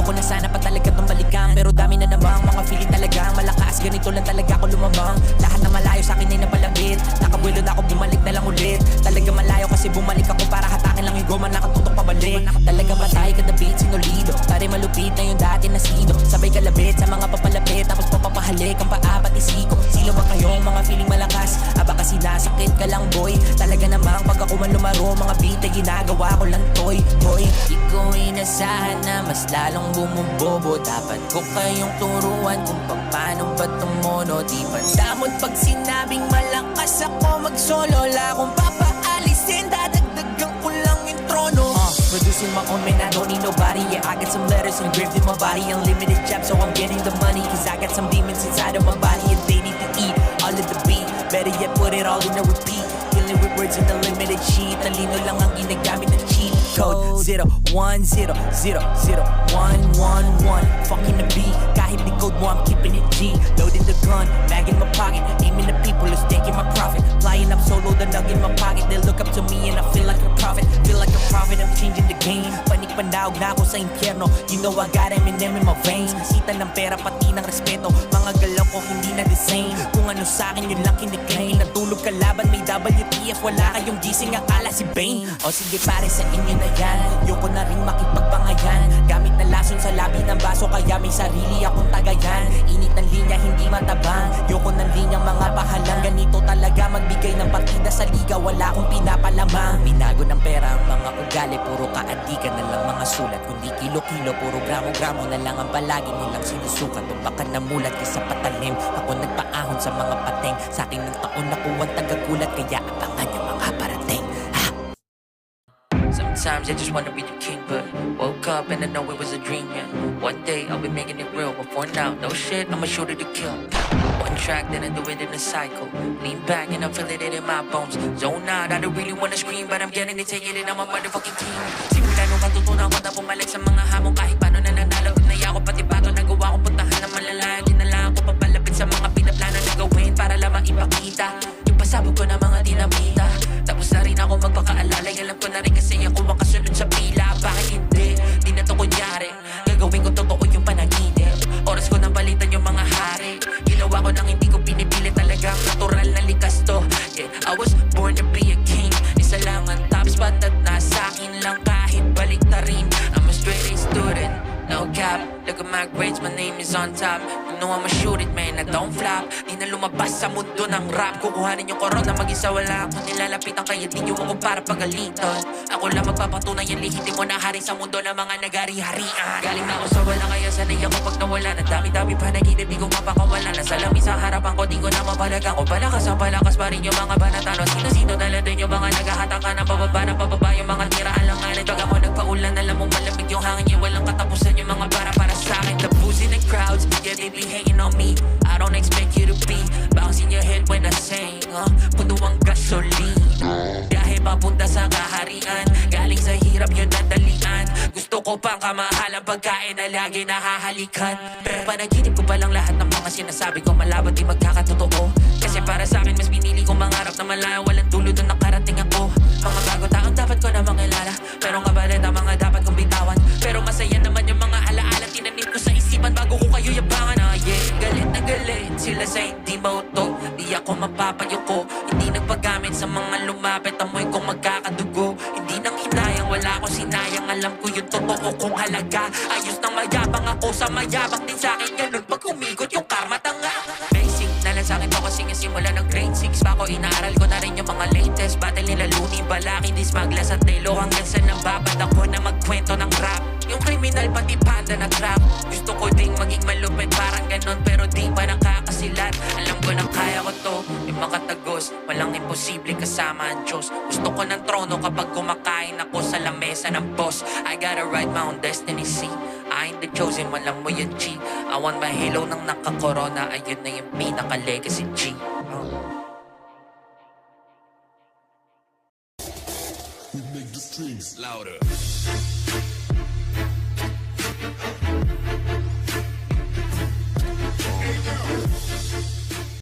ko na sana pa talaga itong balikan, pero dami na namang mga feeling talagang malakas. Ganito lang talaga ako lumamang. Lahat na malayo sa akin ay napalapit. Nakabuelo na ako, bumalik na lang ulit. Talaga malayo kasi bumalik ako para hatakin lang yung goma, nakatutok pabalik. Talaga matay kada beat, sinolido. Pare malupit na yung dati na sido. Sabay kalabit sa mga papalapit, tapos papapahalik ang paa pati siko. Sino ba kayong mga feeling malakas? Aba kasi nasakit ka lang boy. Talaga namang pag ako man lumaro, mga beat ay ginagawa ko lang toy. Di ko inasahan na mas lalong bumubobo. Dapat ko kayong turuan kung paano ba tumuno. Di ba damot pag sinabing malakas ako mag-solo. La kung papaalisin, dadagdagan ko lang yung trono. Producing my own man, I don't need nobody. Yeah, I got some letters engraved in my body. Unlimited jab, so I'm getting the money. Cause I got some demons inside of my body and they need to eat all of the beat. Better yet, put it all in a repeat. Killing with words in the limited sheet. Talino lang ang ginagamit ng cheat code. 0100011. Fucking the beat. Kahit di code mo, I'm keeping it G. Loading the gun, mag in my pocket. Aiming the people, is taking my profit. Flying up solo, the nug in my pocket. They look up to me and I feel like a prophet. Feel like a prophet, I'm changing the game. Panik-pandaog na ako sa impyerno. You know I got Eminem in my veins. Sita ng pera, pati ng respeto. Mga galaw ko hindi na the same. Kung ano sa'kin, yun lang kiniklaim. Natulog ka laban, may WTF. Wala kayong gising, akala si Bane. O sige pare, sa inyo na yan. Yoko na rin makipagbangayan. Gamit na lason sa labi ng baso, kaya may sarili akong tagayan. Init ng linya, hindi matabang. Yoko ng linyang mga pahalang. Ganito talaga magbigay ng partida sa liga. Wala akong pinapalamang. Binago ng pera ang mga ugali. Puro kaadikan na lang mga sulat. Kundi kilo-kilo, puro gramo-gramo na lang ang palagi nilang sinusukat. Tumbakan na mulat kaysa patalim. Ako nagpaahon sa mga pateng. Sa akin ng taon nakuwang tagagulat. Kaya abangan yung mga parating. Sometimes I just wanna be the king, but woke up and I know it was a dream, yeah. One day I'll be making it real, but for now, no shit, I'm a shooter to kill. One track, then I do it in a cycle. Lean back and I feel it in my bones. Zone out, I don't really wanna scream, but I'm getting it, taking it, I'm a motherfucking king. Simula nung katutunan ko na bumalik sa mga hamon. Kahit paano na nanalo, inaya ko pati bato. Nagawa ko puntahan ng malalayo. Dinala ko papalapit sa mga pinaplano na gawin para lamang ipakita yung pasabog ko na mga dinamita. Tapos na rin ako magpakaalala. Alam ko na rin kasi ako ang kasunod sa pila. Bakit hindi? Di na to kunyari. Gagawin ko totoo yung panaginip. Oras ko nang balitan yung mga hari. Ginawa ko nang hindi ko pinipili. Talagang natural na likas to. Yeah, I was born to be a king. Isa lang ang top spot at nasa akin lang kahit balik na rin. I'm a straight A student, no cap. Look at my grades, my name is on top. You know I'ma shoot it, man, I don't flop. Di na lumabas sa mundo ng rap. Kukuhanin yung corona, mag-isa wala akong nilalapitan. Kaya di nyo ako para pagalitan. Ako lang magpapatunay yan, lihitin mo na hari sa mundo ng mga nagari-harian. Galing na ako sa wala, kaya sanay ako pag nawala. Na dami-dami pa naginip, di ko mapakawala. Nasa lamin sa harapan ko, di ko na mapalagang. O palakas ang palakas pa rin yung mga banatano. Sino-sino dala din yung mga naghahataka ng pababa yung mga tiraan lang nga. Pag ako nagpaulan, alam mo malamig yung hangin. Yung walang katapusan yung mga para sa akin. The booze in the crowds, yeah, they be hating on me. I don't expect you to be bouncing your head when I sing. Puno ang gasolina. Dahil papunta sa kaharian. Galing sa hirap yun nadalian. Gusto ko pang kamahalang pagkain na lagi nahahalikan. Pero panaginip ko palang lahat ng mga sinasabi ko. Malabo di magkakatotoo. Kasi para sa akin mas pinili kong mangarap na malayo. Walang dulo doon nakarating ako. Mga bago taong dapat ko na mangilala. Pero kabalit ang mga dapat kong bitawan. Pero masaya naman yung mga alaala. Tinanim ko sa isipan bago ko kayo yabangan. Yeah, galit na galit sila sa hindi mauto. Di ako mapapayoko. Hindi nagpagamit sa mga lumapit. Amoy kong magkakadugo. Hindi nang hinayang, wala ko sinayang. Alam ko yung totoo kong halaga. Ayos nang mayabang ako sa mayabang din sa akin. Ganun pag humigot yung karma tanga. Basic na lang sa akin po kasi simula ng grade 6 pa ako. Inaaral ko na rin yung mga latest battle nila Looney, Balaki, Dismaglas at Telo. Hanggang sa nababad ako na magkwento ng rap. Yung kriminal pati panda na trap. Gusto ko ding maging malupit parang ganon. Pero di pa nakakasilat. Alam ko na kaya ko to. Yung makatagos, walang imposible kasama ang Diyos. Gusto ko ng trono kapag kumakain ako sa lamesa ng boss. I gotta write my own destiny, see. I ain't the chosen, walang mo yung G. I want my halo ng naka-corona. Ayun na yung pinaka-legacy G. We make the strings louder.